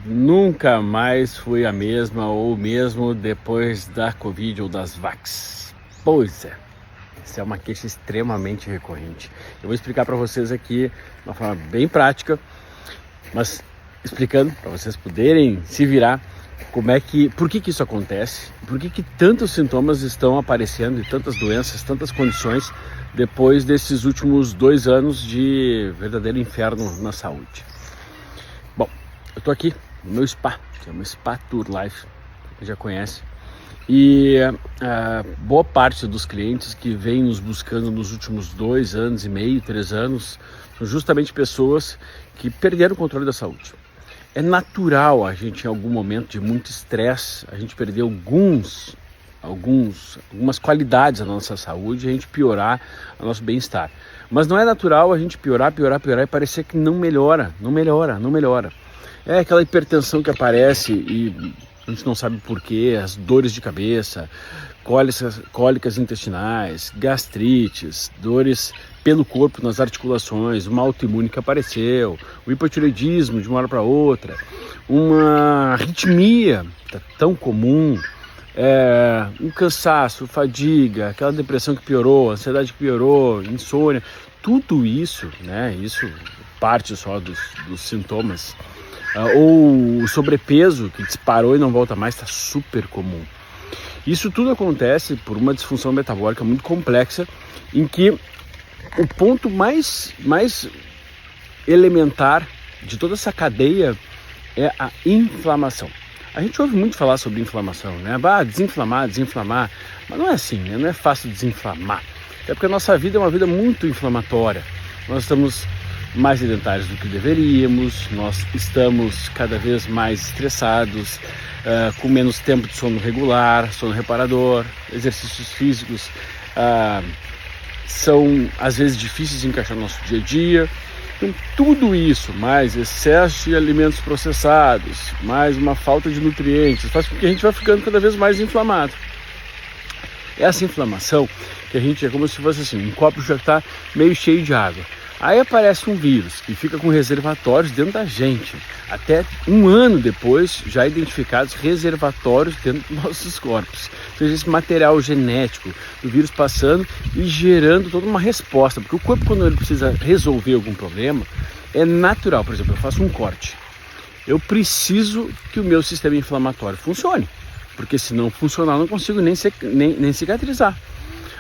nunca mais foi a mesma ou mesmo depois da Covid ou das vacs. Pois é, essa é uma queixa extremamente recorrente. Eu vou explicar para vocês aqui de uma forma bem prática, mas explicando para vocês poderem se virar por que isso acontece, por que tantos sintomas estão aparecendo e tantas doenças, tantas condições depois desses últimos 2 anos de verdadeiro inferno na saúde. Bom, eu estou aqui no meu spa, que é uma Spa Tour Life, você já conhece, e boa parte dos clientes que vêm nos buscando nos últimos 2 anos e meio, 3 anos, são justamente pessoas que perderam o controle da saúde. É natural a gente, em algum momento de muito estresse, a gente perder algumas qualidades da nossa saúde e a gente piorar o nosso bem-estar. Mas não é natural a gente piorar e parecer que não melhora. É aquela hipertensão que aparece e a gente não sabe porquê, as dores de cabeça, cólicas intestinais, gastrites, dores pelo corpo, nas articulações, uma autoimune que apareceu, o hipotireoidismo de uma hora para outra, uma arritmia tão comum, um cansaço, fadiga, aquela depressão que piorou, ansiedade que piorou, insônia, tudo isso, né? Isso parte só dos sintomas, ou o sobrepeso que disparou e não volta mais, está super comum. Isso tudo acontece por uma disfunção metabólica muito complexa, em que o ponto mais elementar de toda essa cadeia é a inflamação. A gente ouve muito falar sobre inflamação, né? Desinflamar, mas não é assim, né? Não é fácil desinflamar, até porque a nossa vida é uma vida muito inflamatória. Nós estamos mais sedentários do que deveríamos, nós estamos cada vez mais estressados, com menos tempo de sono regular, sono reparador, exercícios físicos são às vezes difíceis de encaixar no nosso dia a dia. Então, tudo isso, mais excesso de alimentos processados, mais uma falta de nutrientes, faz com que a gente vá ficando cada vez mais inflamado. Essa inflamação, que a gente é como se fosse assim, um copo já está meio cheio de água. Aí aparece um vírus que fica com reservatórios dentro da gente. Até 1 ano depois, já identificados reservatórios dentro dos nossos corpos. Ou seja, esse material genético do vírus passando e gerando toda uma resposta. Porque o corpo, quando ele precisa resolver algum problema, é natural. Por exemplo, eu faço um corte. Eu preciso que o meu sistema inflamatório funcione. Porque se não funcionar, eu não consigo nem cicatrizar.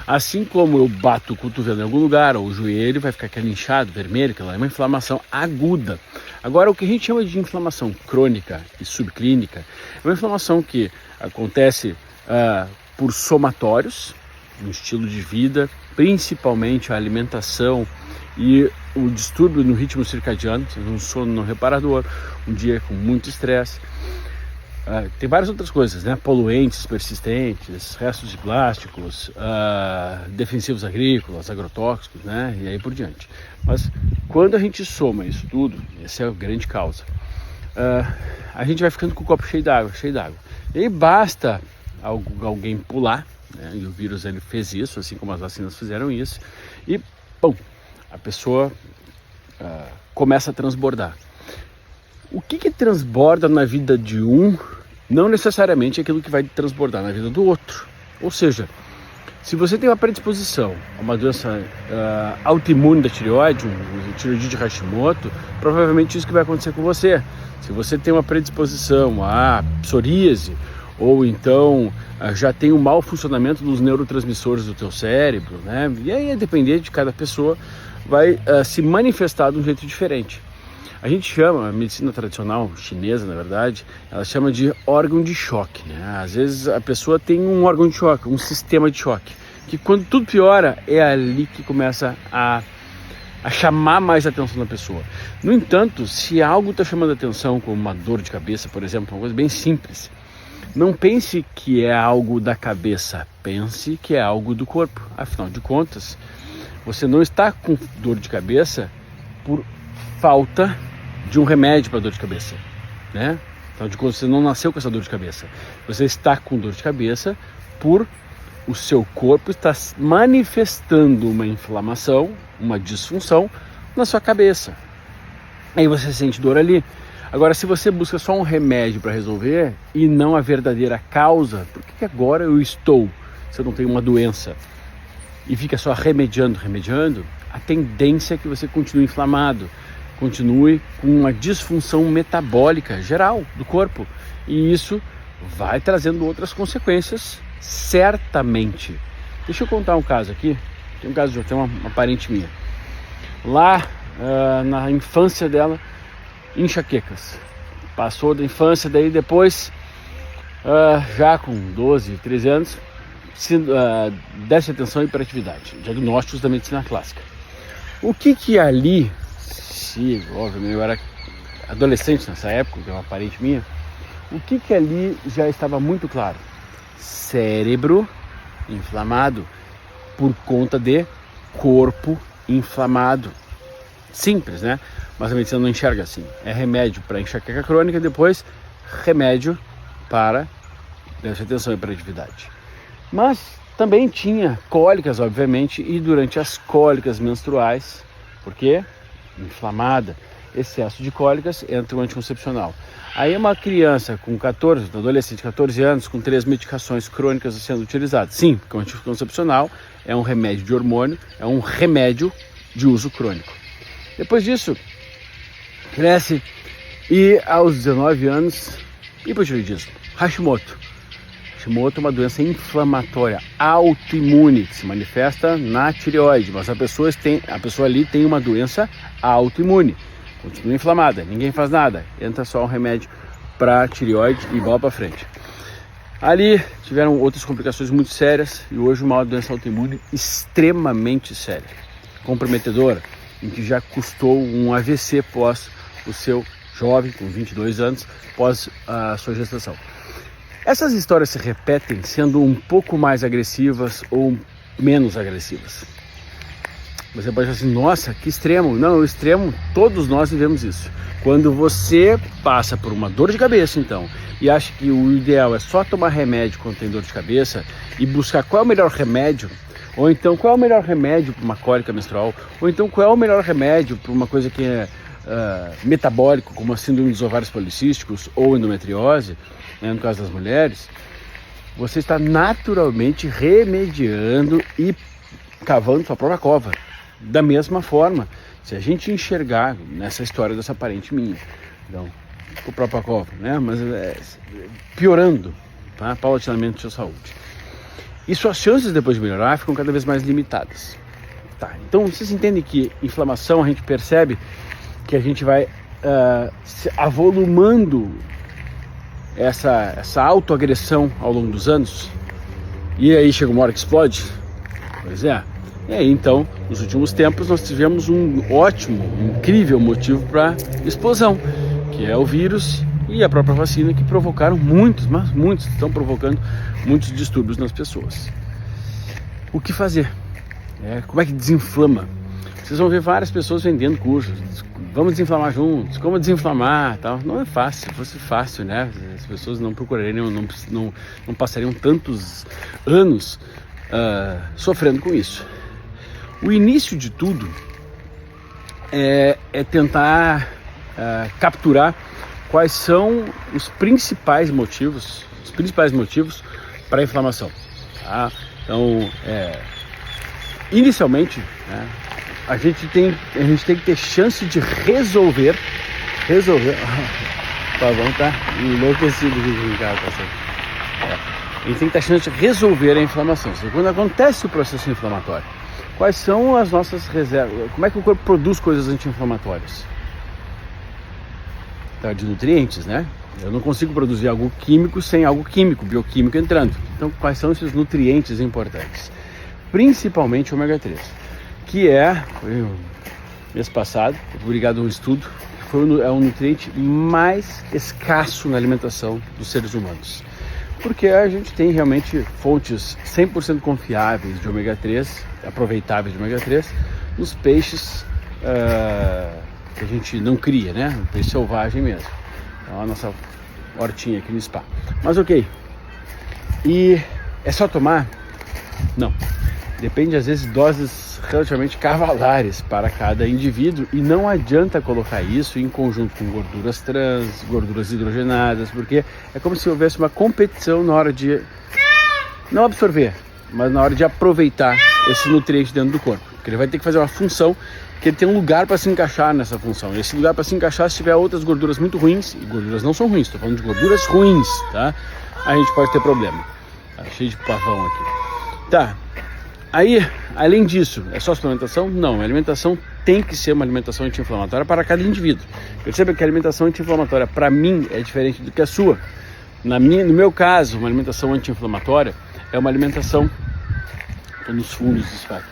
Assim como eu bato o cotovelo em algum lugar, ou o joelho, vai ficar aquele inchado vermelho, aquela é uma inflamação aguda. Agora, o que a gente chama de inflamação crônica e subclínica é uma inflamação que acontece por somatórios, no estilo de vida, principalmente a alimentação e o distúrbio no ritmo circadiano, um sono não reparador, um dia com muito estresse. Tem várias outras coisas, né? Poluentes persistentes, restos de plásticos, defensivos agrícolas, agrotóxicos, né? E aí por diante. Mas quando a gente soma isso tudo, essa é a grande causa, a gente vai ficando com o copo cheio d'água. E aí basta alguém pular, né? E o vírus ele fez isso, assim como as vacinas fizeram isso, e bom, a pessoa começa a transbordar. O que transborda na vida de um, não necessariamente é aquilo que vai transbordar na vida do outro. Ou seja, se você tem uma predisposição a uma doença autoimune da tireoide, tireoidite de Hashimoto, provavelmente isso que vai acontecer com você. Se você tem uma predisposição a psoríase, ou então já tem um mau funcionamento dos neurotransmissores do teu cérebro, né? E aí, a depender de cada pessoa, vai se manifestar de um jeito diferente. A gente chama, a medicina tradicional chinesa, na verdade, ela chama de órgão de choque, né? Às vezes a pessoa tem um órgão de choque, um sistema de choque, que quando tudo piora, é ali que começa a chamar mais a atenção da pessoa. No entanto, se algo está chamando a atenção, como uma dor de cabeça, por exemplo, uma coisa bem simples, não pense que é algo da cabeça, pense que é algo do corpo. Afinal de contas, você não está com dor de cabeça por falta de um remédio para dor de cabeça, né? Afinal de contas, você não nasceu com essa dor de cabeça. Você está com dor de cabeça por o seu corpo estar manifestando uma inflamação, uma disfunção na sua cabeça. Aí você sente dor ali. Agora, se você busca só um remédio para resolver e não a verdadeira causa, por que agora eu estou, se eu não tenho uma doença, e fica só remediando, a tendência é que você continue inflamado, continue com uma disfunção metabólica geral do corpo. E isso vai trazendo outras consequências, certamente. Deixa eu contar um caso aqui. Tem um caso de uma parente minha. Lá na infância dela, enxaquecas. Passou da infância, daí depois, já com 12, 13 anos, déficit de atenção e hiperatividade. Diagnósticos da medicina clássica. O que ali, se obviamente eu era adolescente nessa época, que é uma parente minha, o que ali já estava muito claro? Cérebro inflamado por conta de corpo inflamado. Simples, né? Mas a medicina não enxerga assim. É remédio para enxaqueca crônica, depois remédio para déficit de atenção e hiperatividade. Mas também tinha cólicas, obviamente, e durante as cólicas menstruais, porque inflamada, excesso de cólicas, entra o anticoncepcional. Aí uma criança com 14, um adolescente de 14 anos, com 3 medicações crônicas sendo utilizadas. Sim, porque o anticoncepcional é um remédio de hormônio, é um remédio de uso crônico. Depois disso, cresce e aos 19 anos, hipotireoidismo, Hashimoto. Hashimoto é uma doença inflamatória autoimune que se manifesta na tireoide, mas a pessoa ali tem uma doença autoimune, continua inflamada, ninguém faz nada, entra só um remédio para tireoide e bola para frente. Ali tiveram outras complicações muito sérias e hoje uma doença autoimune extremamente séria, comprometedora, em que já custou um AVC pós o seu jovem, com 22 anos, pós a sua gestação. Essas histórias se repetem sendo um pouco mais agressivas ou menos agressivas. Você pode falar assim, nossa, que extremo. Não, o extremo, todos nós vivemos isso. Quando você passa por uma dor de cabeça, então, e acha que o ideal é só tomar remédio quando tem dor de cabeça e buscar qual é o melhor remédio, ou então qual é o melhor remédio para uma cólica menstrual, ou então qual é o melhor remédio para uma coisa que é metabólico, como a síndrome dos ovários policísticos ou endometriose, né, no caso das mulheres, você está naturalmente remediando e cavando sua própria cova. Da mesma forma, se a gente enxergar nessa história dessa parente minha, então, a própria cova, né, mas piorando, tá, paulatinamente a sua saúde. E suas chances depois de melhorar ficam cada vez mais limitadas. Tá, então vocês entendem que inflamação a gente percebe que a gente vai se avolumando essa autoagressão ao longo dos anos, e aí chega uma hora que explode. Pois é. E aí então, nos últimos tempos, nós tivemos um ótimo, incrível motivo para explosão, que é o vírus e a própria vacina, que provocaram muitos estão provocando muitos distúrbios nas pessoas. O que fazer? Como é que desinflama? Vocês vão ver várias pessoas vendendo cursos. Vamos desinflamar juntos, como desinflamar, tal. Não é fácil. Se fosse fácil, né? As pessoas não procurariam, não passariam tantos anos sofrendo com isso. O início de tudo é tentar capturar quais são os principais motivos para a inflamação. Tá? Então, inicialmente, né, a gente tem que ter chance de resolver. O Pavão tá enlouquecido de casa, a gente tem que ter chance de resolver a inflamação. Quando acontece o processo inflamatório, quais são as nossas reservas? Como é que o corpo produz coisas anti-inflamatórias? Tá, de nutrientes, né? Eu não consigo produzir algo químico sem algo químico, bioquímico entrando. Então, quais são esses nutrientes importantes? Principalmente o ômega 3, que foi mês passado, publicado um estudo, que é o nutriente mais escasso na alimentação dos seres humanos. Porque a gente tem realmente fontes 100% confiáveis de ômega 3, aproveitáveis de ômega 3, nos peixes que a gente não cria, né? O peixe selvagem mesmo. Então, a nossa hortinha aqui no spa. Mas ok. E é só tomar? Não. Depende, às vezes, de doses relativamente cavalares para cada indivíduo e não adianta colocar isso em conjunto com gorduras trans, gorduras hidrogenadas, porque é como se houvesse uma competição na hora de não absorver, mas na hora de aproveitar esse nutriente dentro do corpo, porque ele vai ter que fazer uma função que ele tem um lugar para se encaixar nessa função. E esse lugar para se encaixar, se tiver outras gorduras muito ruins, e gorduras não são ruins, estou falando de gorduras ruins, tá? A gente pode ter problema. Tá cheio de pavão aqui. Tá. Aí, além disso, é só suplementação? Não, a alimentação tem que ser uma alimentação anti-inflamatória para cada indivíduo. Perceba que a alimentação anti-inflamatória para mim é diferente do que a sua. No meu caso, uma alimentação anti-inflamatória é uma alimentação, estou nos fundos disso aqui,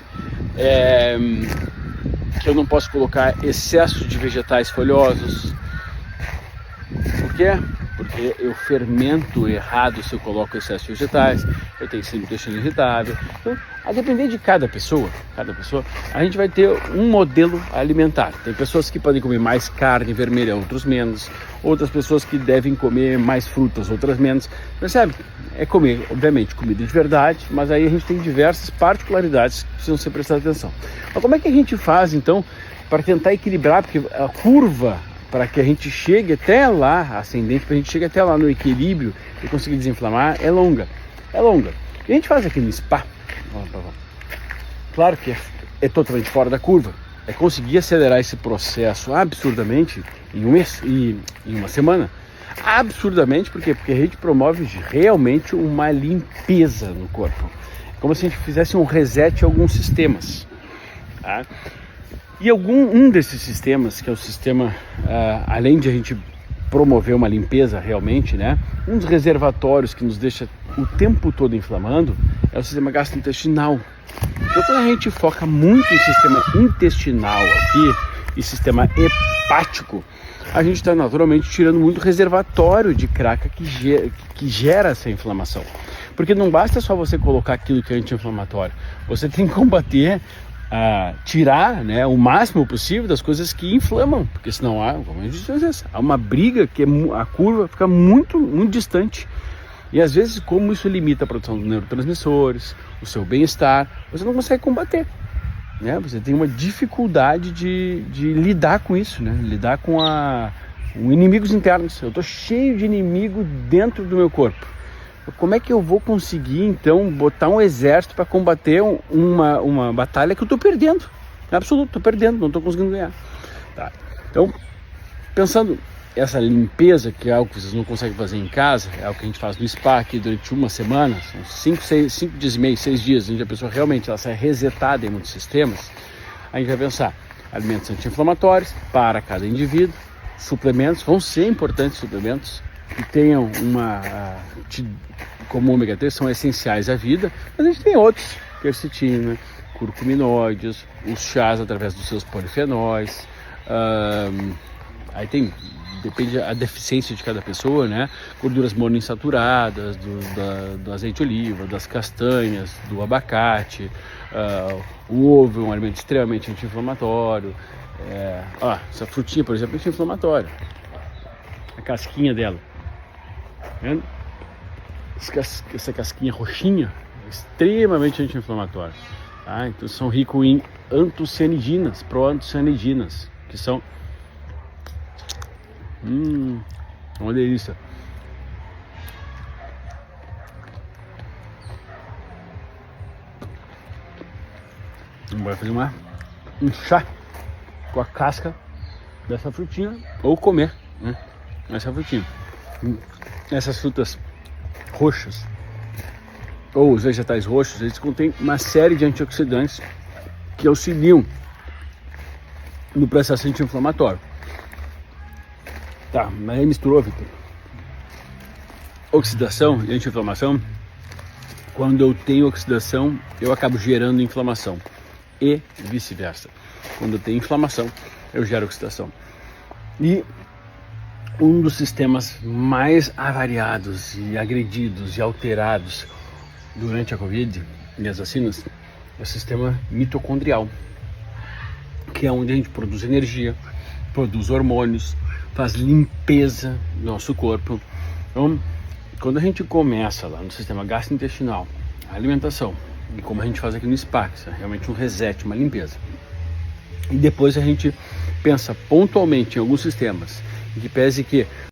que eu não posso colocar excesso de vegetais folhosos. Por quê? Porque eu fermento errado se eu coloco excesso de vegetais, eu tenho sempre intestino irritável. Então, a depender de cada pessoa, a gente vai ter um modelo alimentar. Tem pessoas que podem comer mais carne vermelha, outros menos. Outras pessoas que devem comer mais frutas, outras menos. Percebe? É comer, obviamente, comida de verdade, mas aí a gente tem diversas particularidades que precisam ser prestadas atenção. Mas como é que a gente faz, então, para tentar equilibrar? Porque a curva, para que a gente chegue até lá, ascendente, para a gente chegar até lá no equilíbrio e conseguir desinflamar, é longa. É longa. O que a gente faz aqui no spa, claro que é totalmente fora da curva, é conseguir acelerar esse processo absurdamente em um mês e em uma semana. Absurdamente, por quê? Porque a gente promove realmente uma limpeza no corpo. Como se a gente fizesse um reset em alguns sistemas. Tá? E um desses sistemas, que é o sistema, além de a gente promover uma limpeza realmente, né? Um dos reservatórios que nos deixa o tempo todo inflamando é o sistema gastrointestinal. Então, quando a gente foca muito em sistema intestinal aqui e sistema hepático, a gente está naturalmente tirando muito reservatório de craca que gera essa inflamação. Porque não basta só você colocar aquilo que é anti-inflamatório, você tem que combater, tirar, né, o máximo possível das coisas que inflamam, porque senão há uma briga que a curva fica muito, muito distante. E às vezes, como isso limita a produção de neurotransmissores, o seu bem-estar, você não consegue combater. Né? Você tem uma dificuldade de lidar com isso, né? Lidar com inimigos internos. Eu estou cheio de inimigo dentro do meu corpo. Como é que eu vou conseguir, então, botar um exército para combater uma batalha que eu estou perdendo? Absoluto, estou perdendo, não estou conseguindo ganhar. Tá. Então, pensando essa limpeza, que é algo que vocês não conseguem fazer em casa, é algo que a gente faz no spa aqui durante uma semana, são 5 dias e meio, 6 dias, onde a pessoa realmente sai resetada em muitos sistemas. A gente vai pensar alimentos anti-inflamatórios para cada indivíduo, suplementos, vão ser importantes suplementos que tenham como ômega 3, são essenciais à vida, mas a gente tem outros, quercetina, curcuminoides, os chás através dos seus polifenóis, aí tem, depende da deficiência de cada pessoa, né? Gorduras monoinsaturadas, do azeite de oliva, das castanhas, do abacate, o ovo é um alimento extremamente anti-inflamatório. Essa frutinha, por exemplo, é anti-inflamatória. A casquinha dela. Tá vendo? Essa casquinha roxinha é extremamente anti-inflamatória. Tá? Então são ricos em antocianidinas, proantocianidinas, que são uma delícia. Vai fazer um chá com a casca dessa frutinha ou comer, né, essa frutinha. Essas frutas roxas ou os vegetais roxos, eles contêm uma série de antioxidantes que auxiliam no processo anti-inflamatório. Tá, mas aí misturou, Victor. Oxidação e anti-inflamação. Quando eu tenho oxidação, eu acabo gerando inflamação. E vice-versa. Quando eu tenho inflamação, eu gero oxidação. E um dos sistemas mais avariados e agredidos e alterados durante a Covid e as vacinas é o sistema mitocondrial, que é onde a gente produz energia, produz hormônios, faz limpeza do nosso corpo. Então, quando a gente começa lá no sistema gastrointestinal, a alimentação, E como a gente faz aqui no spa, que é realmente um reset, uma limpeza. E depois a gente pensa pontualmente em alguns sistemas, em que pese que